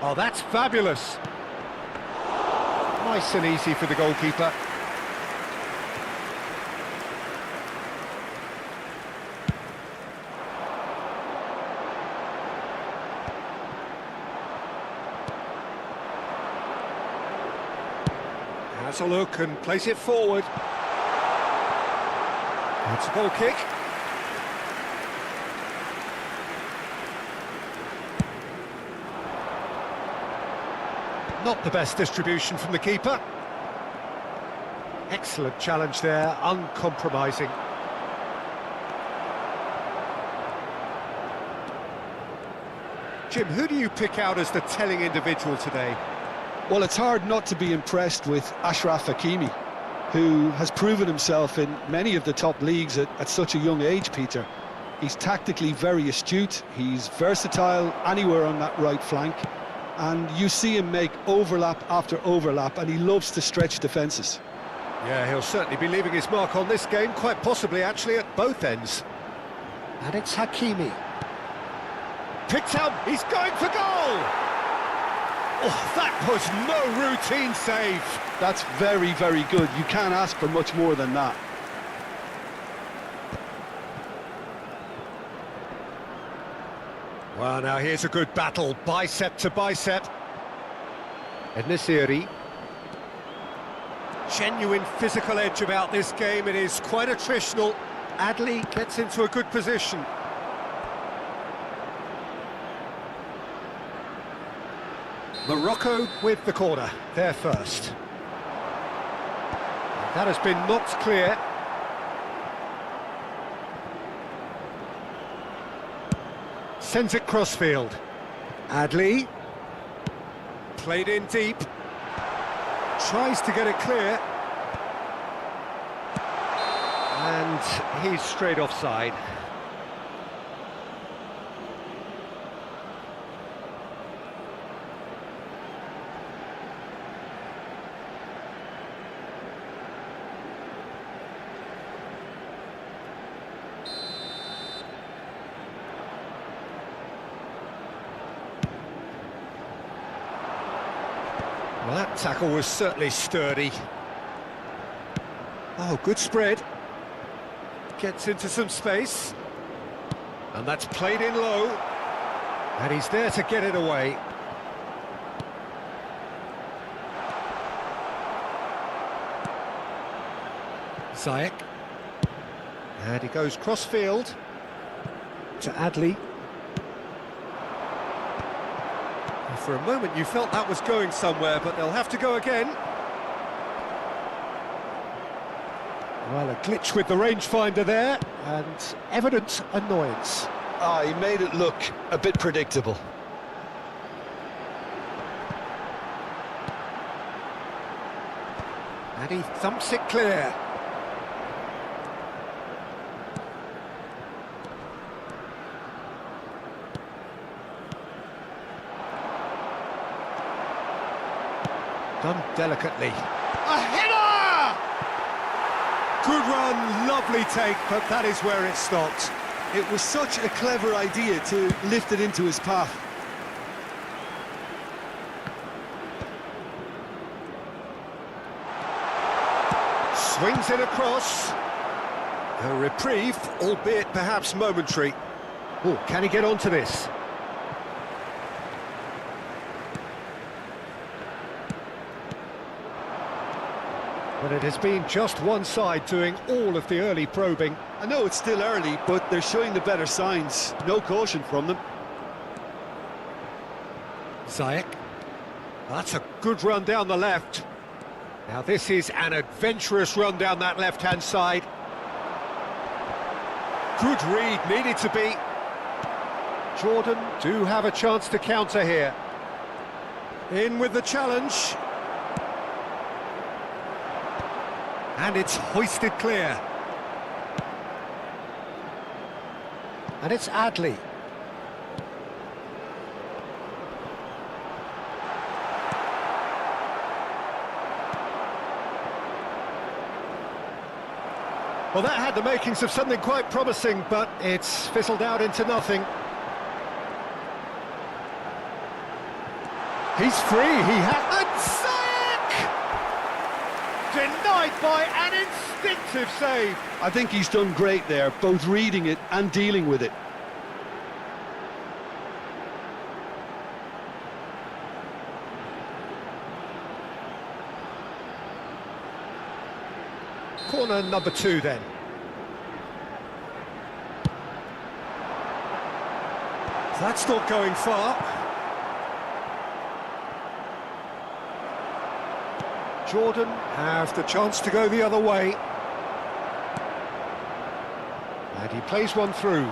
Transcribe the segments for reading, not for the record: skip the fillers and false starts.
Oh, that's fabulous. Nice and easy for the goalkeeper. Has a look and plays it forward. It's a goal kick. Not the best distribution from the keeper. Excellent challenge there, uncompromising. Jim, who do you pick out as the telling individual today? Well, it's hard not to be impressed with Achraf Hakimi, who has proven himself in many of the top leagues at such a young age, Peter. He's tactically very astute, he's versatile anywhere on that right flank, and you see him make overlap after overlap, and he loves to stretch defences. Yeah, he'll certainly be leaving his mark on this game, quite possibly actually at both ends. And it's Hakimi. Picked out, he's going for goal! Oh, that was no routine save. That's very, very good. You can't ask for much more than that. Well, now here's a good battle, bicep to bicep. Enesiri. Genuine physical edge about this game, it is quite attritional. Adli gets into a good position. Morocco with the corner, there first. That has been knocked clear. Sends it crossfield. Adli. Played in deep. Tries to get it clear. And he's straight offside. Well, that tackle was certainly sturdy. Oh, good spread. Gets into some space. And that's played in low. And he's there to get it away. Ziyech. And he goes cross-field to Adli. For a moment you felt that was going somewhere, but they'll have to go again. Well, a glitch with the rangefinder there, and evident annoyance. He made it look a bit predictable. And he thumps it clear. Done delicately. A header! Good run, lovely take, but that is where it stopped. It was such a clever idea to lift it into his path. Swings it across. A reprieve, albeit perhaps momentary. Oh, can he get onto this? But it has been just one side doing all of the early probing. I know it's still early, but they're showing the better signs. No caution from them. Ziyech. That's a good run down the left. Now this is an adventurous run down that left-hand side. Good read, needed to be. Jordan do have a chance to counter here. In with the challenge. And it's hoisted clear. And it's Adli. Well, that had the makings of something quite promising, but it's fizzled out into nothing. He's free, he has... And sack! Denied by an instinctive save. I think he's done great there, both reading it and dealing with it. Corner number 2 then. That's not going far. Jordan have the chance to go the other way. And he plays one through.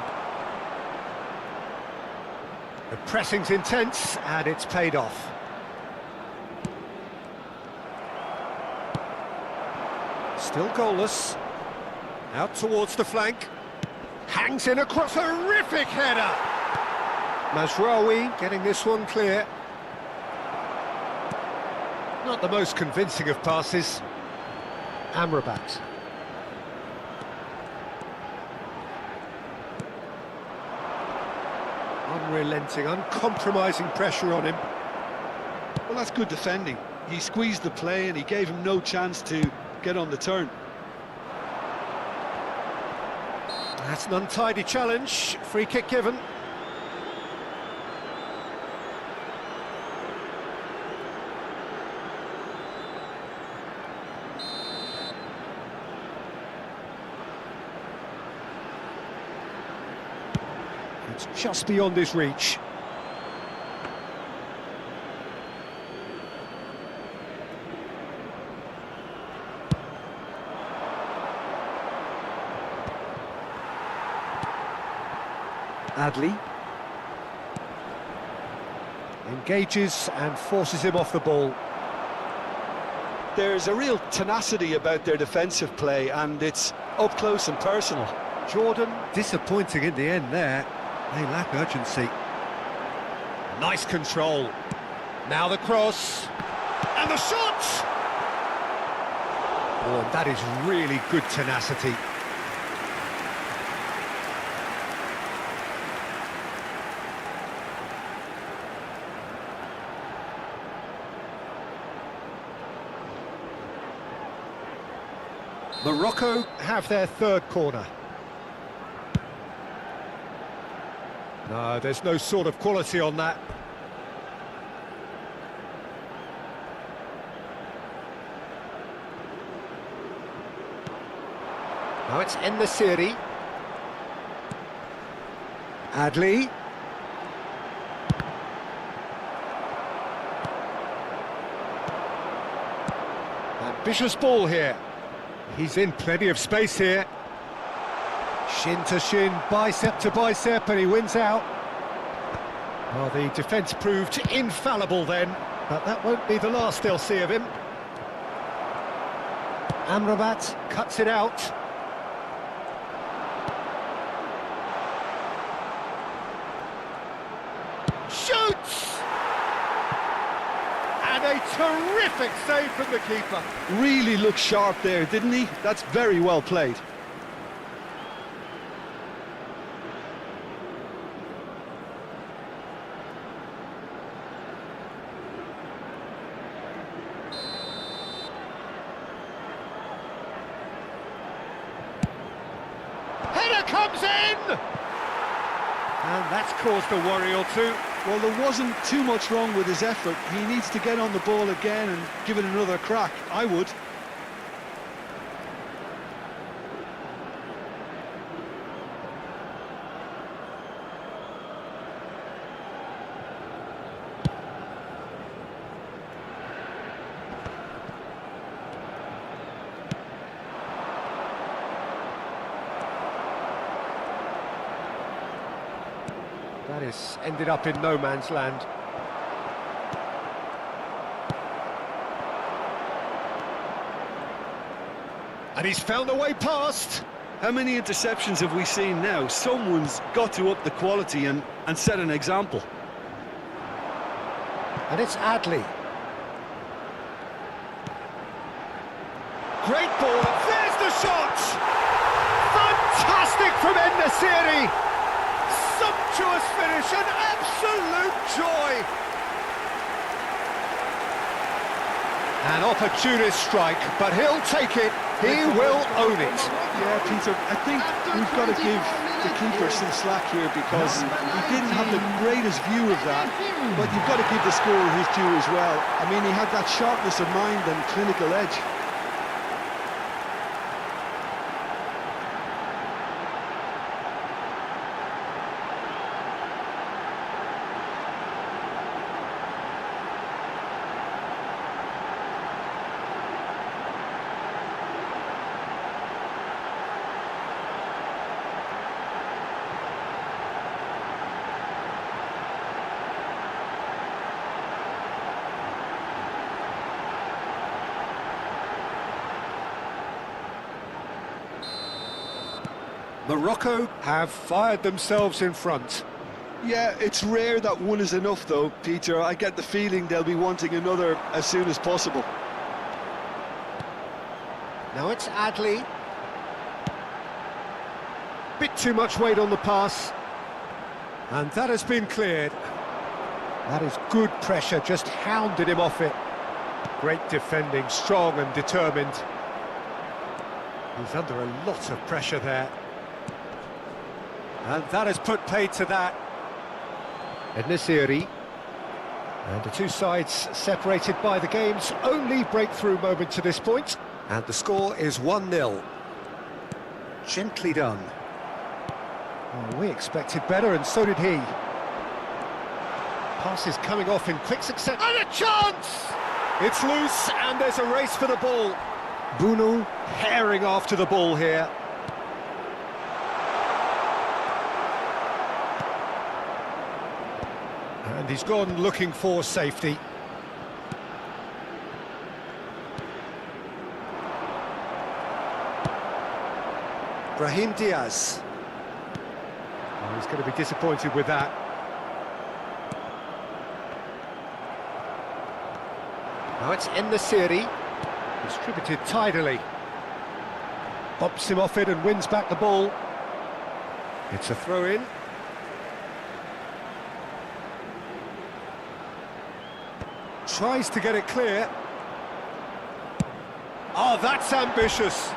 The pressing's intense, and it's paid off. Still goalless. Out towards the flank. Hangs in across, a terrific header! Mazraoui getting this one clear. Not the most convincing of passes. Amrabat. Unrelenting, uncompromising pressure on him. Well, that's good defending. He squeezed the play and he gave him no chance to get on the turn. That's an untidy challenge. Free kick given. It's just beyond his reach. Adley engages and forces him off the ball. There's a real tenacity about their defensive play, and it's up close and personal. Jordan disappointing in the end there. They lack urgency. Nice control. Now the cross. And the shot! Oh, and that is really good tenacity. Morocco have their third corner. No, there's no sort of quality on that. Now it's En-Nesyri. Adley. Ambitious ball here. He's in plenty of space here. Shin to shin, bicep to bicep, and he wins out. Well, the defence proved infallible then, but that won't be the last they'll see of him. Amrabat cuts it out. Shoots! And a terrific save from the keeper. Really looked sharp there, didn't he? That's very well played. Header comes in! And that's caused a worry or two. Well, there wasn't too much wrong with his effort. He needs to get on the ball again and give it another crack. I would. That is ended up in no man's land. And he's found a way past. How many interceptions have we seen now? Someone's got to up the quality and set an example. And it's Adley. Great ball. There's the shot! Fantastic from En-Nesyri! Sumptuous finish, an absolute joy! An opportunist strike, but he'll take it. He will own it. Yeah, Peter, I think we've got to give the keeper some slack here because he didn't have the greatest view of that, but you've got to give the scorer his due as well. I mean, he had that sharpness of mind and clinical edge. Morocco have fired themselves in front. Yeah, it's rare that one is enough though, Peter. I get the feeling they'll be wanting another as soon as possible. Now it's Adli. Bit too much weight on the pass. And that has been cleared. That is good pressure, just hounded him off it. Great defending, strong and determined. He's under a lot of pressure there. And that has put paid to that. Ednesiri. And the two sides separated by the game's only breakthrough moment to this point. And the score is 1-0. Gently done. Oh, we expected better, and so did he. Pass is coming off in quick succession. And a chance! It's loose, and there's a race for the ball. Bunu herring after the ball here. And he's gone looking for safety. Brahim Diaz. Oh, he's going to be disappointed with that. Now it's En-Nesyri. Distributed tidily. Bumps him off it and wins back the ball. It's a throw-in. Tries to get it clear. Oh, that's ambitious.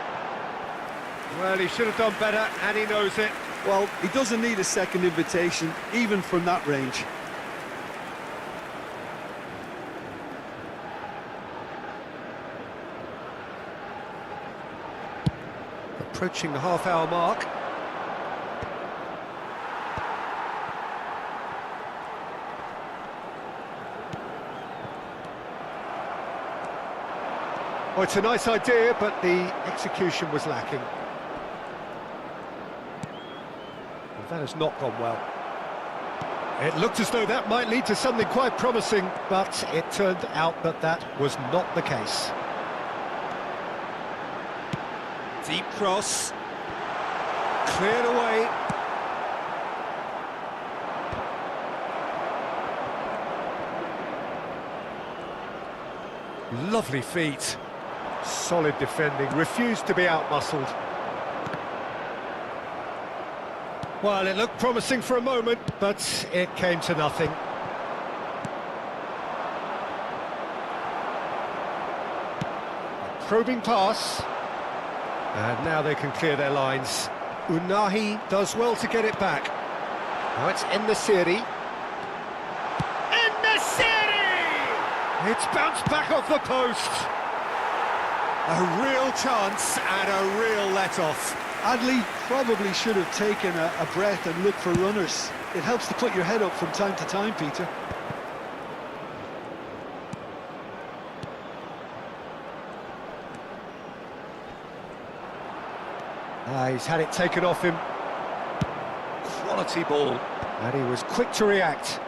Well, he should have done better, and he knows it. Well, he doesn't need a second invitation, even from that range. Approaching the half-hour mark. Oh, it's a nice idea, but the execution was lacking. And that has not gone well. It looked as though that might lead to something quite promising, but it turned out that that was not the case. Deep cross. Cleared away. Lovely feet. Solid defending, refused to be out-muscled. Well, it looked promising for a moment, but it came to nothing. A probing pass. And now they can clear their lines. Unahi does well to get it back. Now it's En-Nesyri. En-Nesyri! It's bounced back off the post. A real chance and a real let-off. Adli probably should have taken a breath and looked for runners. It helps to put your head up from time to time, Peter. He's had it taken off him. Quality ball. And he was quick to react.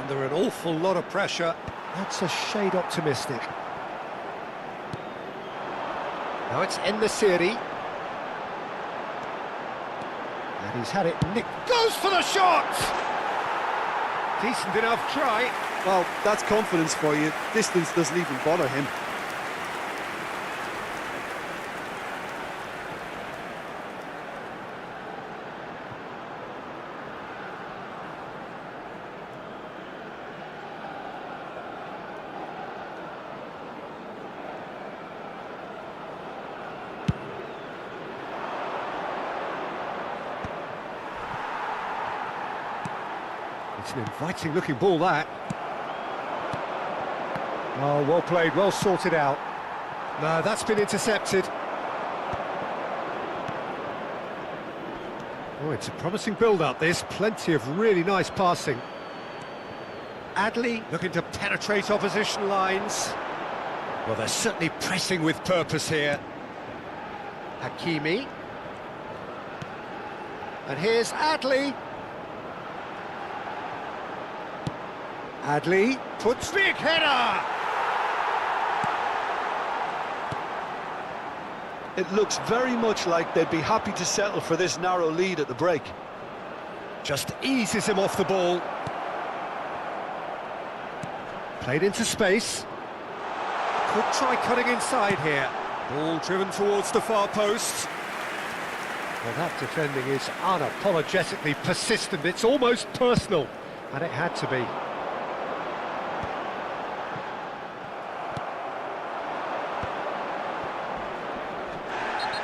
Under an awful lot of pressure. That's a shade optimistic. Now it's En-Nesyri. And he's had it nicked. Goes for the shot! Decent enough try. Well, that's confidence for you. Distance doesn't even bother him. It's an inviting looking ball, that. Oh, well played, well sorted out. No, that's been intercepted. Oh, it's a promising build-up, this. Plenty of really nice passing. Adley looking to penetrate opposition lines. Well, they're certainly pressing with purpose here. Hakimi. And here's Adley. Adley puts big header! It looks very much like they'd be happy to settle for this narrow lead at the break. Just eases him off the ball. Played into space. Could try cutting inside here. Ball driven towards the far post. Well, that defending is unapologetically persistent. It's almost personal, and it had to be.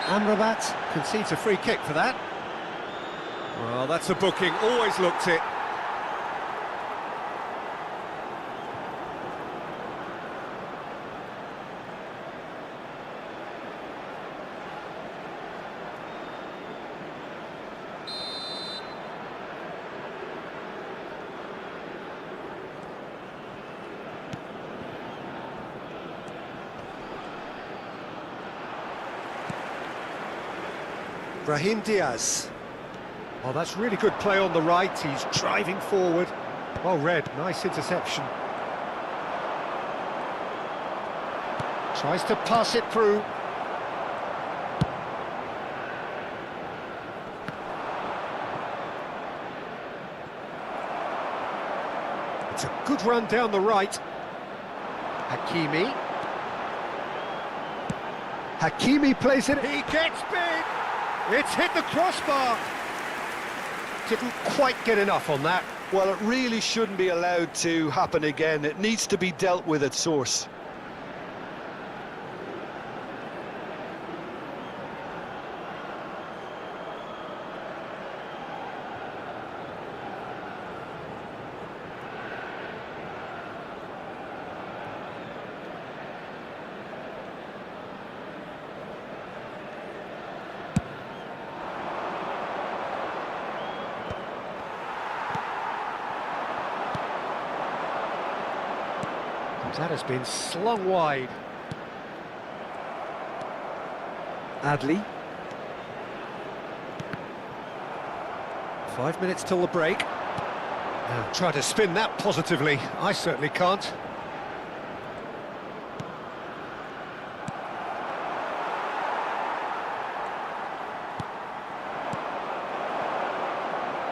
Amrabat concedes a free kick for that. Well, that's a booking, always looked it. Brahim Diaz. Oh, that's really good play on the right. He's driving forward. Well read, nice interception. Tries to pass it through. It's a good run down the right. Hakimi. Hakimi plays it. He gets big. It's hit the crossbar. Didn't quite get enough on that. Well, it really shouldn't be allowed to happen again. It needs to be dealt with at source. That has been slung wide. Adley. 5 minutes till the break. Now try to spin that positively. I certainly can't.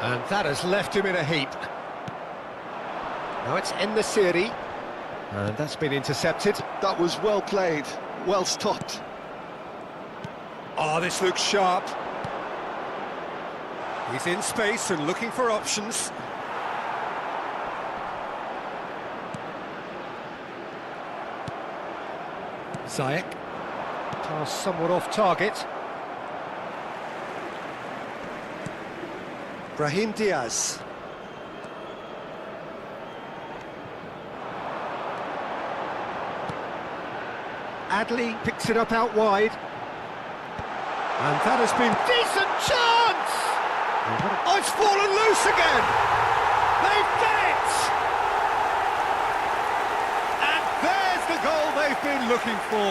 And that has left him in a heap. Now it's En-Nesyri. And that's been intercepted. That was well played, well stopped. Oh, this looks sharp. He's in space and looking for options. Ziyech. Pass somewhat off target. Brahim Diaz. Adley picks it up out wide. And that has been decent chance! Oh, it's fallen loose again! They've done it! And there's the goal they've been looking for.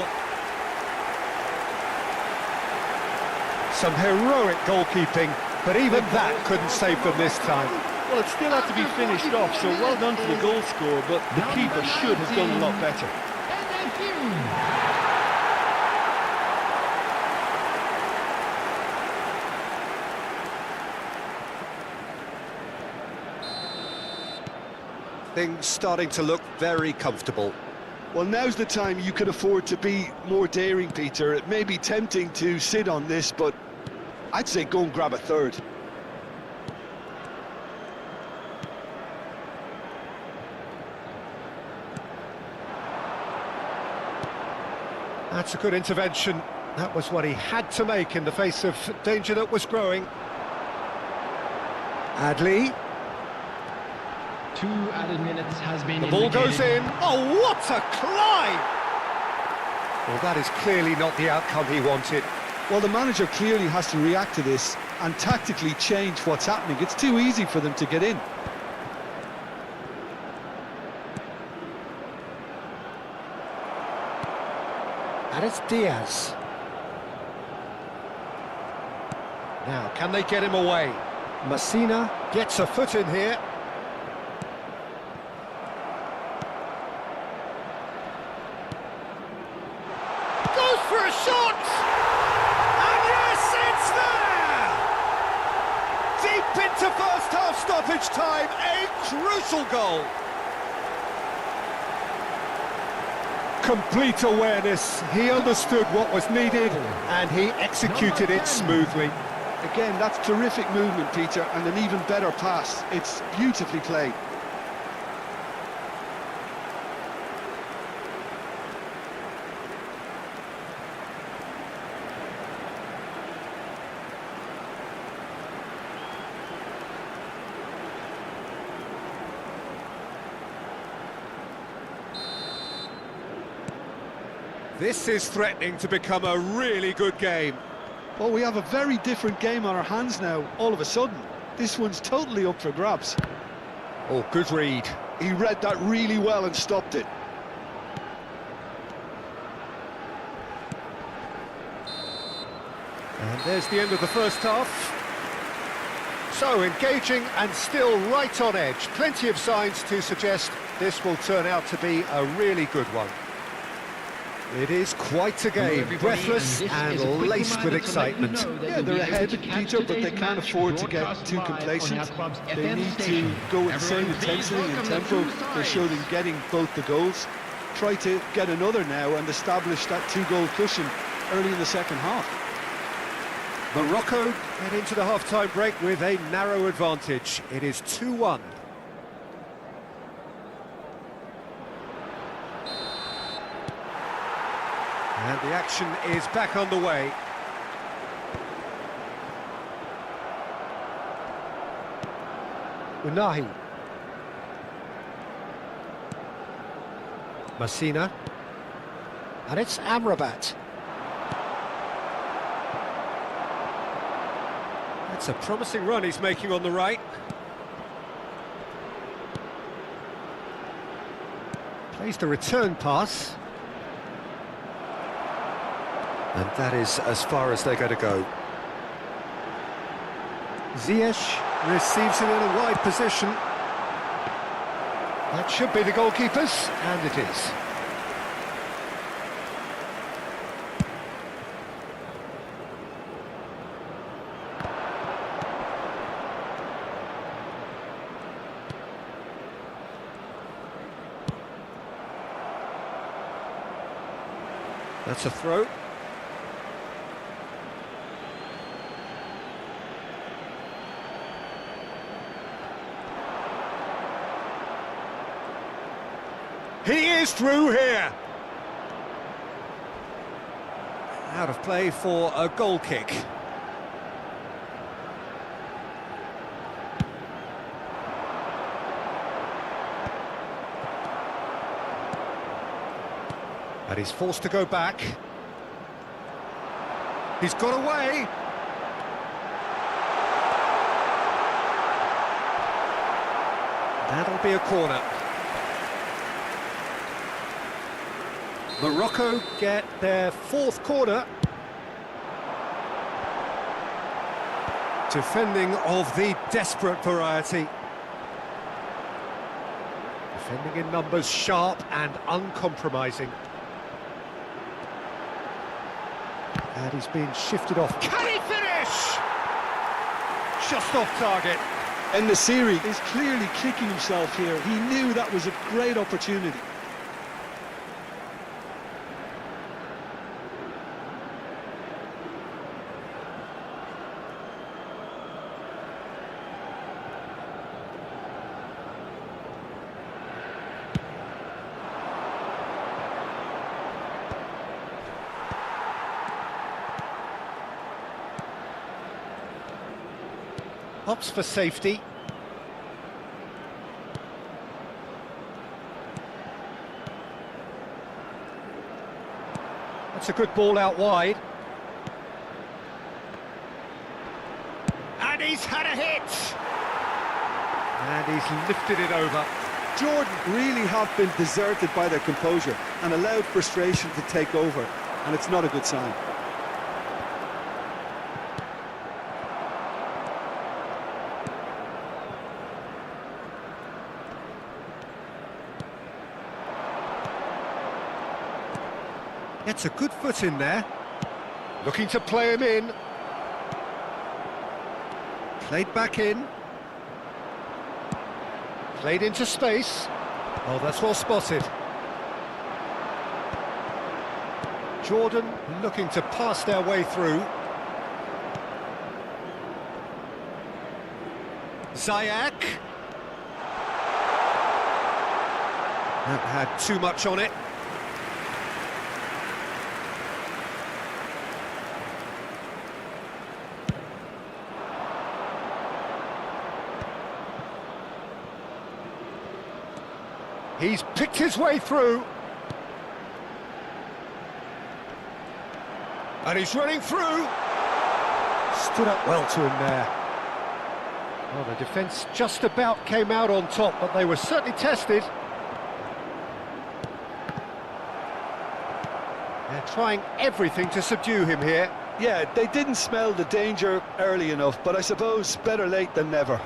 Some heroic goalkeeping, but even that couldn't save them this time. Well, it still had to be finished off, so well done to the goal scorer, but the keeper should have done a lot better. Things starting to look very comfortable. Well, now's the time you can afford to be more daring, Peter. It may be tempting to sit on this, but I'd say go and grab a third. That's a good intervention. That was what he had to make in the face of danger that was growing. Adley. 2 added minutes has been The ball goes indicated. in. Oh, what a climb! Well, that is clearly not the outcome he wanted. Well, the manager clearly has to react to this and tactically change what's happening. It's too easy for them to get in. And it's Diaz. Now, can they get him away? Messina gets a foot in here. Goes for a shot! And yes, it's there! Deep into first half stoppage time, a crucial goal. Complete awareness, he understood what was needed and he executed it smoothly. Again, that's terrific movement, Peter, and an even better pass. It's beautifully played. This is threatening to become a really good game. Well, we have a very different game on our hands now, all of a sudden. This one's totally up for grabs. Oh, good read. He read that really well and stopped it. And there's the end of the first half. So, engaging and still right on edge. Plenty of signs to suggest this will turn out to be a really good one. It is quite a game, breathless and laced with excitement. Yeah, they're ahead, Peter, but they can't afford to get too complacent. They need to go with the same intensity and tempo they showed in getting both the goals. Try to get another now and establish that 2-goal cushion early in the second half. Morocco get into the half-time break with a narrow advantage. It is 2-1. And the action is back underway. Unahi. Messina. And it's Amrabat. That's a promising run he's making on the right. Plays the return pass. And that is as far as they're going to go. Ziyech receives it in a wide position. That should be the goalkeeper's, and it is. That's a throw. He is through here. Out of play for a goal kick. And he's forced to go back. He's got away. That'll be a corner. Morocco get their fourth corner. Defending of the desperate variety. Defending in numbers, sharp and uncompromising. And he's been shifted off. Can he finish? Just off target. And the series is clearly kicking himself here. He knew that was a great opportunity. Opts for safety. That's a good ball out wide. And he's had a hit! And he's lifted it over. Jordan really have been deserted by their composure and allowed frustration to take over, and it's not a good sign. Gets a good foot in there. Looking to play him in. Played back in. Played into space. Oh, that's well spotted. Jordan looking to pass their way through. Ziyech. That had too much on it. He's picked his way through. And he's running through. Stood up well to him there. Well, the defence just about came out on top, but they were certainly tested. They're trying everything to subdue him here. Yeah, they didn't smell the danger early enough, but I suppose better late than never.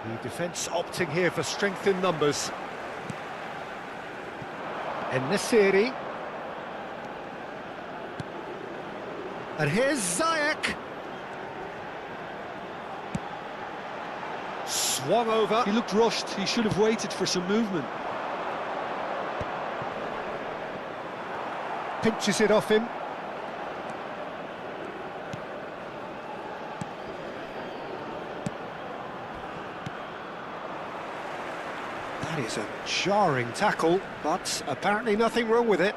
The defence opting here for strength in numbers. En-Nesyri. And here's Ziyech. Swung over. He looked rushed. He should have waited for some movement. Pinches it off him. That is a jarring tackle, but apparently nothing wrong with it.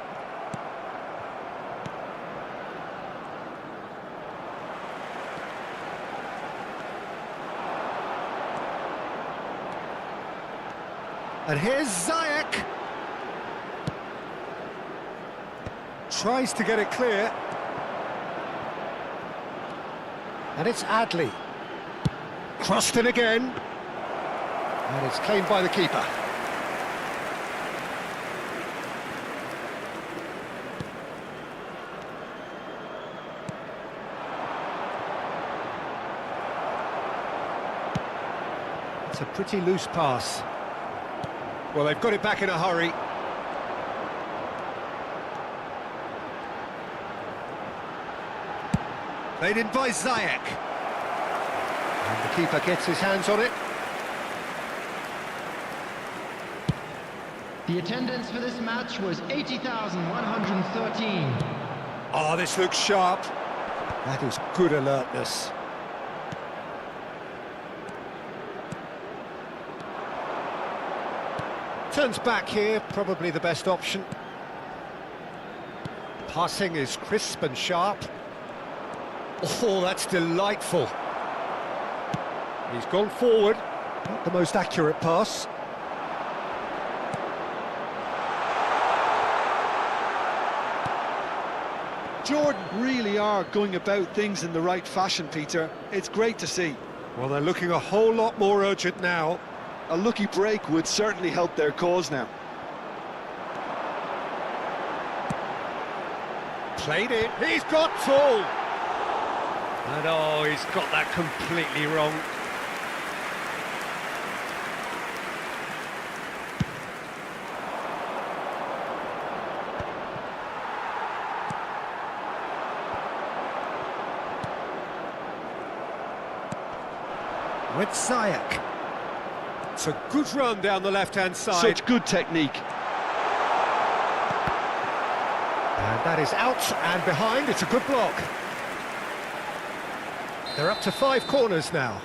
And here's Ziyech. Tries to get it clear. And it's Adley. Crossed in again. And it's claimed by the keeper. It's a pretty loose pass. Well, they've got it back in a hurry. Played in by Ziyech. And the keeper gets his hands on it. The attendance for this match was 80,113. Oh, this looks sharp. That is good alertness. Turns back here, probably the best option. Passing is crisp and sharp. Oh, that's delightful. He's gone forward. Not the most accurate pass. Jordan really are going about things in the right fashion, Peter. It's great to see. Well, they're looking a whole lot more urgent now. A lucky break would certainly help their cause now. Played it. He's got full. And oh, he's got that completely wrong. With Ziyech. It's a good run down the left-hand side. Such good technique. And that is out and behind. It's a good block. They're up to 5 corners now.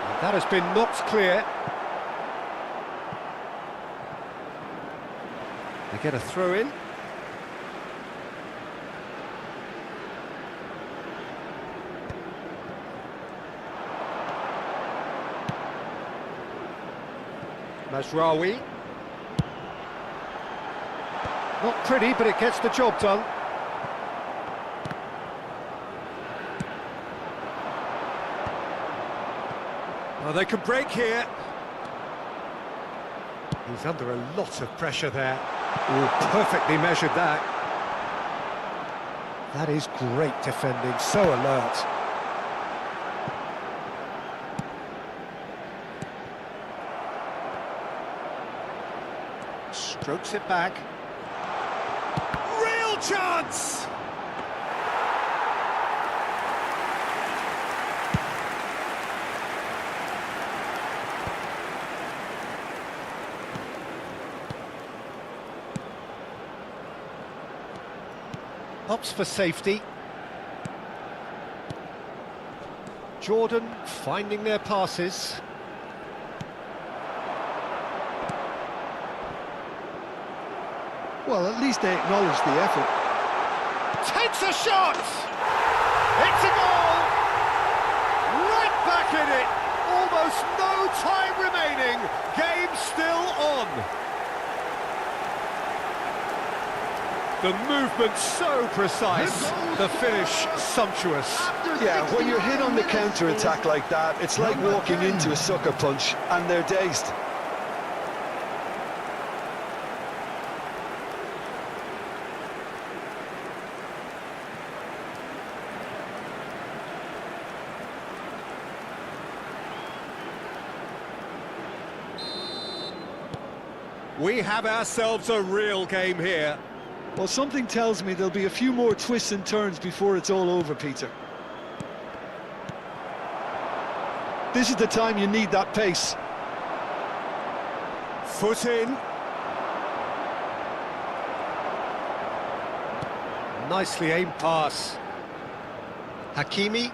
And that has been knocked clear. They get a throw in. Mazraoui. Not pretty, but it gets the job done. Well, they can break here. He's under a lot of pressure there. Oh, perfectly measured that. That is great defending, so alert. Strokes it back. Real chance! Opts for safety. Jordan finding their passes. Well, at least they acknowledge the effort. Takes a shot! It's a goal! Right back in it! Almost no time remaining. Game still on. The movement so precise, the finish sumptuous. Yeah, when you're hit on the counter-attack like that, it's like walking into a sucker punch, and they're dazed. We have ourselves a real game here. Well, something tells me there'll be a few more twists and turns before it's all over, Peter. This is the time you need that pace. Foot in. Nicely aimed pass. Hakimi.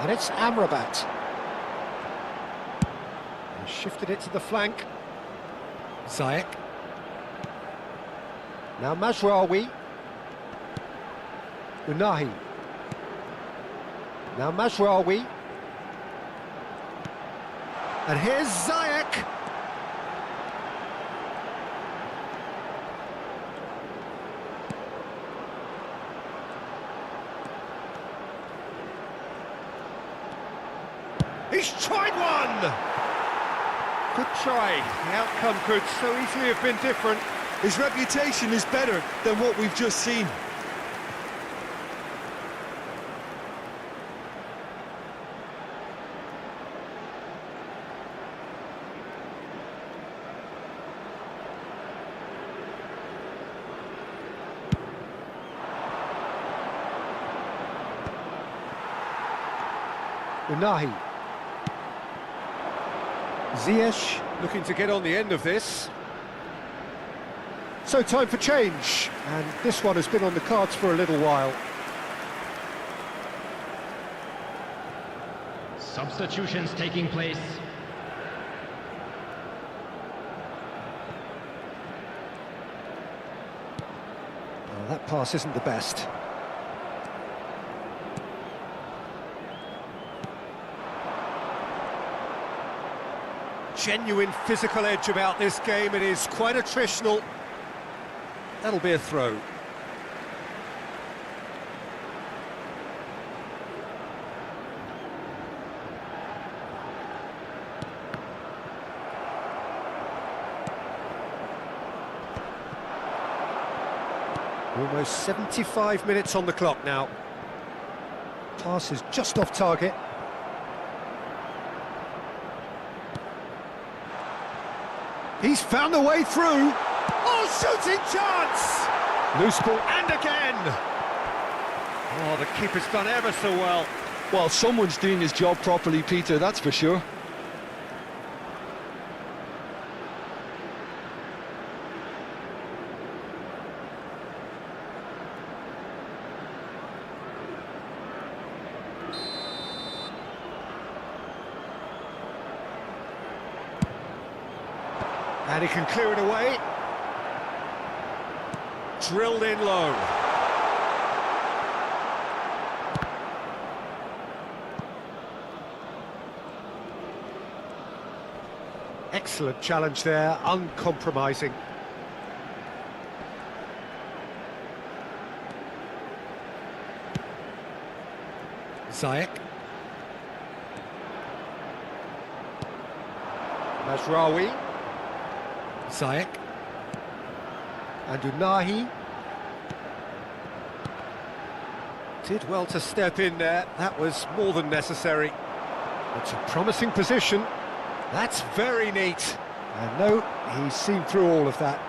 And it's Amrabat. And shifted it to the flank. Ziyech. Now Mazraoui. Unahi. Now Mazraoui. And here's Ziyech. He's tried one! Good try. The outcome could so easily have been different. His reputation is better than what we've just seen. Unahi. Ziyech looking to get on the end of this. So time for change, and this one has been on the cards for a little while. Substitutions taking place. Well, that pass isn't the best. Genuine physical edge about this game. It is quite attritional. That'll be a throw. Almost 75 minutes on the clock now. Pass is just off target. He's found a way through. Oh, shooting chance! Loose ball, and again! Oh, the keeper's done ever so well. Well, someone's doing his job properly, Peter, that's for sure. And he can clear it away. Drilled in low. Excellent challenge there, uncompromising. Ziyech. Mazraoui. Ziyech. And Unahi. Did well to step in there, that was more than necessary. It's a promising position. That's very neat. And no, he's seen through all of that.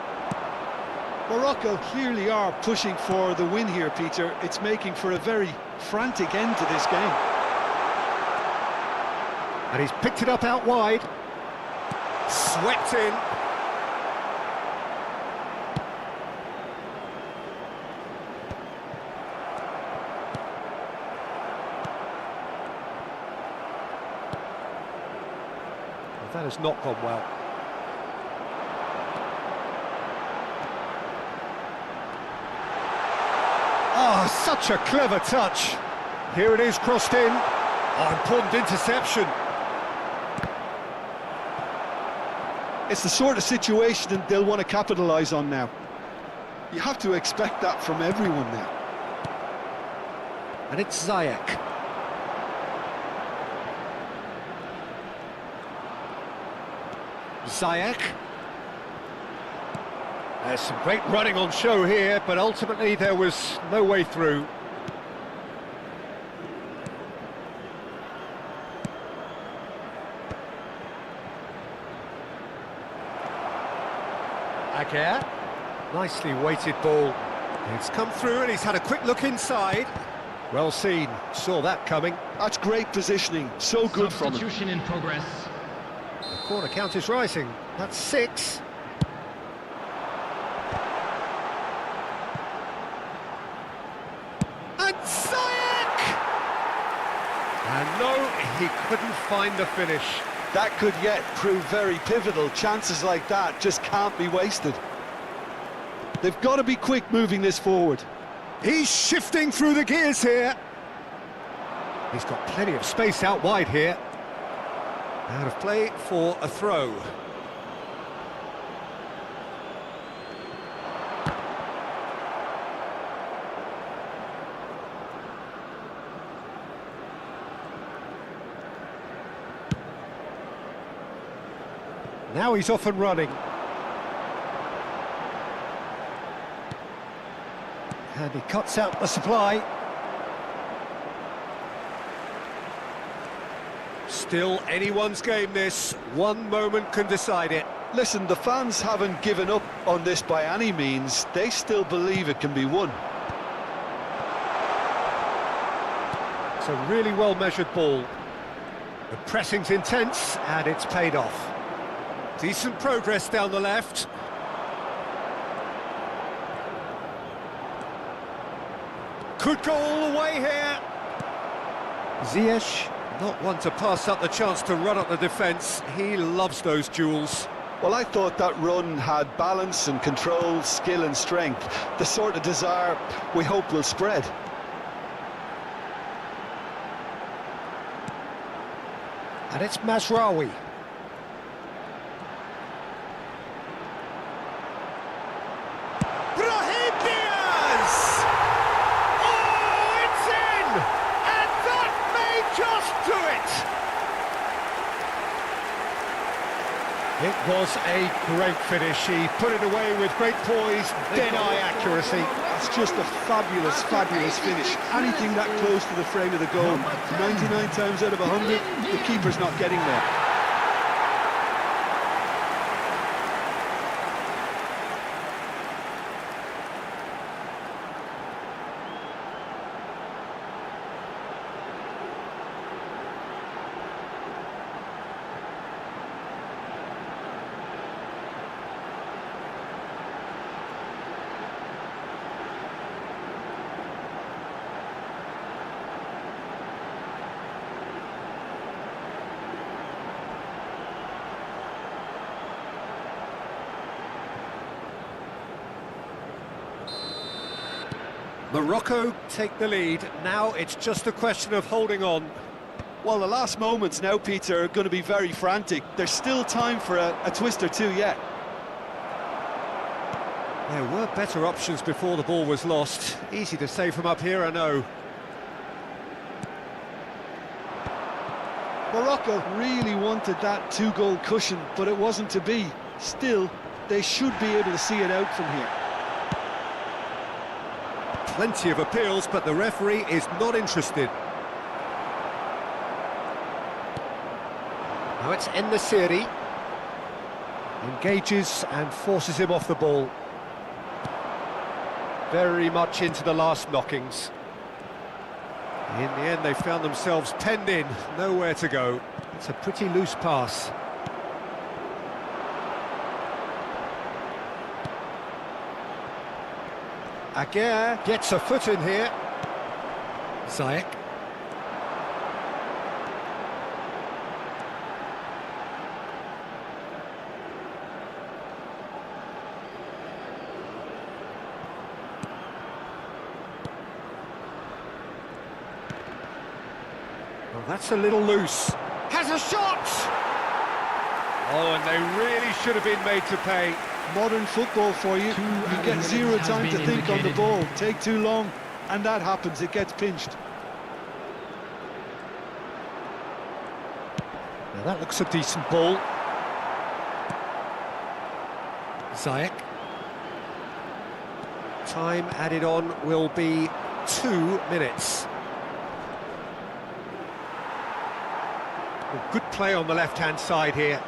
Morocco clearly are pushing for the win here, Peter. It's making for a very frantic end to this game. And he's picked it up out wide. Swept in. That has not gone well. Oh, such a clever touch. Here it is, crossed in. Oh, important interception. It's the sort of situation that they'll want to capitalise on now. You have to expect that from everyone now. And it's Ziyech. Ziyech. There's some great running on show here, but ultimately there was no way through. Aguerd. Nicely weighted ball. It's come through and he's had a quick look inside. Well seen, saw that coming. That's great positioning, so good from him. Substitution in progress. The corner count is rising. That's 6. And Ziyech! And no, he couldn't find the finish. That could yet prove very pivotal. Chances like that just can't be wasted. They've got to be quick moving this forward. He's shifting through the gears here. He's got plenty of space out wide here. Out of play for a throw. Now he's off and running. And he cuts out the supply. Still anyone's game this. One moment can decide it. Listen, the fans haven't given up on this by any means. They still believe it can be won. It's a really well-measured ball. The pressing's intense, and it's paid off. Decent progress down the left. Could go all the way here. Ziyech, not one to pass up the chance to run up the defence. He loves those duels. Well, I thought that run had balance and control, skill and strength. The sort of desire we hope will spread. And it's Mazraoui. It was a great finish. He put it away with great poise, dead-eye accuracy. That's just a fabulous, fabulous finish. Anything that close to the frame of the goal, 99 times out of 100, the keeper's not getting there. Morocco take the lead. Now it's just a question of holding on. Well, the last moments now, Peter, are going to be very frantic. There's still time for a twist or two yet. There were better options before the ball was lost. Easy to say from up here, I know. Morocco really wanted that two-goal cushion, but it wasn't to be. Still, they should be able to see it out from here. Plenty of appeals, but the referee is not interested. Now it's En-Nesyri. Engages and forces him off the ball. Very much into the last knockings. In the end, they found themselves penned in, nowhere to go. It's a pretty loose pass. Aguirre gets a foot in here. Ziyech. Well, that's a little loose. Has a shot! Oh, and they really should have been made to pay. Modern football for you. You get zero time to think on the ball. Take too long, and that happens. It gets pinched. Now that looks a decent ball. Ziyech. Time added on will be 2 minutes. Well, good play on the left-hand side here.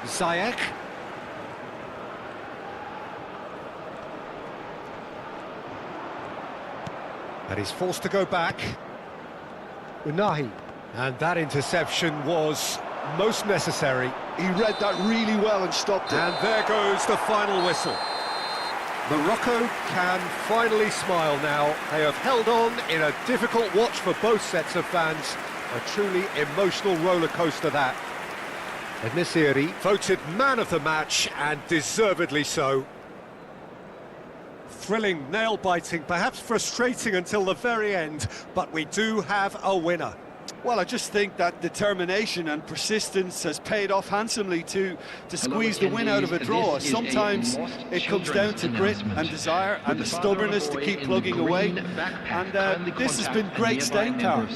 Ziyech. And he's forced to go back. Unahi. And that interception was most necessary. He read that really well and stopped it. And there goes the final whistle. Morocco can finally smile now. They have held on in a difficult watch for both sets of fans. A truly emotional roller coaster that. En-Nesyri voted man of the match, and deservedly so. Thrilling, nail-biting, perhaps frustrating until the very end, but we do have a winner. Well, I just think that determination and persistence has paid off handsomely to squeeze the win out of a draw. Sometimes it comes down to grit and desire and the stubbornness to keep plugging away. And this has been great staying power.